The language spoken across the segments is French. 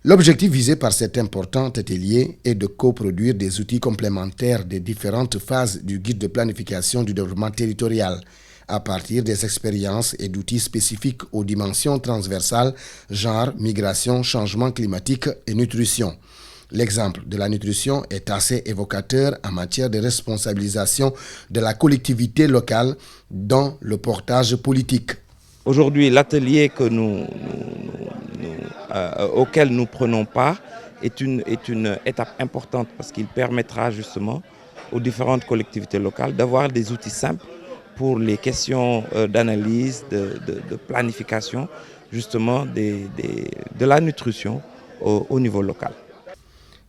L'objectif visé par cet important atelier est de coproduire des outils complémentaires des différentes phases du guide de planification du développement territorial, à partir des expériences et d'outils spécifiques aux dimensions transversales, genre, migration, changement climatique et nutrition. L'exemple de la nutrition est assez évocateur en matière de responsabilisation de la collectivité locale dans le portage politique. Aujourd'hui, l'atelier auquel nous prenons part est une étape importante parce qu'il permettra justement aux différentes collectivités locales d'avoir des outils simples pour les questions d'analyse, de planification justement de la nutrition au niveau local.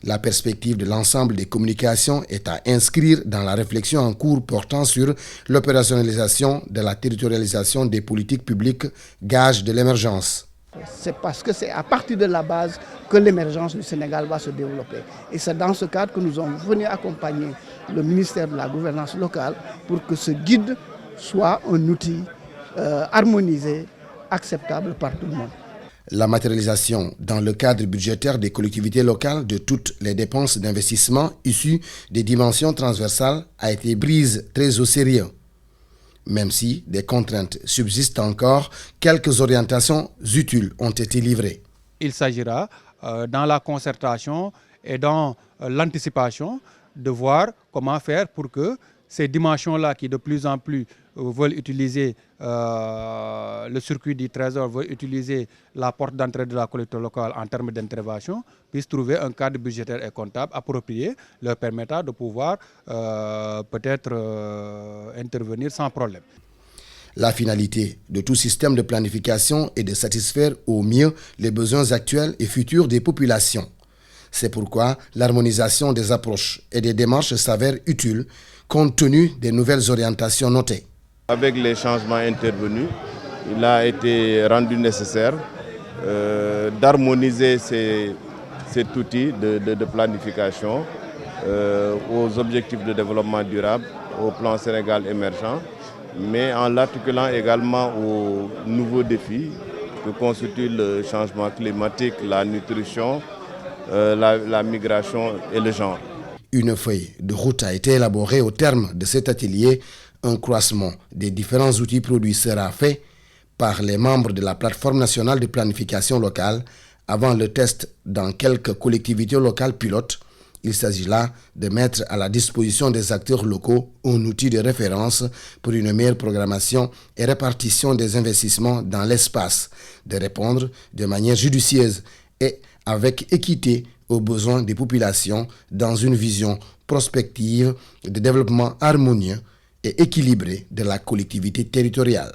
La perspective de l'ensemble des communications est à inscrire dans la réflexion en cours portant sur l'opérationnalisation de la territorialisation des politiques publiques, gage de l'émergence. C'est parce que c'est à partir de la base que l'émergence du Sénégal va se développer. Et c'est dans ce cadre que nous sommes venus accompagner le ministère de la Gouvernance locale pour que ce guide soit un outil harmonisé, acceptable par tout le monde. La matérialisation dans le cadre budgétaire des collectivités locales de toutes les dépenses d'investissement issues des dimensions transversales a été prise très au sérieux. Même si des contraintes subsistent encore, quelques orientations utiles ont été livrées. Il s'agira, dans la concertation et dans l'anticipation, de voir comment faire pour que ces dimensions-là qui de plus en plus veulent utiliser le circuit du trésor, veulent utiliser la porte d'entrée de la collectivité locale en termes d'intervention, puissent trouver un cadre budgétaire et comptable approprié, leur permettant de pouvoir peut-être intervenir sans problème. La finalité de tout système de planification est de satisfaire au mieux les besoins actuels et futurs des populations. C'est pourquoi l'harmonisation des approches et des démarches s'avère utile compte tenu des nouvelles orientations notées. Avec les changements intervenus, il a été rendu nécessaire d'harmoniser cet outil de planification aux objectifs de développement durable, au plan Sénégal émergent, mais en l'articulant également aux nouveaux défis que constituent le changement climatique, la nutrition, la migration et le genre. Une feuille de route a été élaborée au terme de cet atelier. Un croisement des différents outils produits sera fait par les membres de la plateforme nationale de planification locale avant le test dans quelques collectivités locales pilotes. Il s'agit là de mettre à la disposition des acteurs locaux un outil de référence pour une meilleure programmation et répartition des investissements dans l'espace, de répondre de manière judicieuse et avec équité aux besoins des populations dans une vision prospective de développement harmonieux et équilibré de la collectivité territoriale.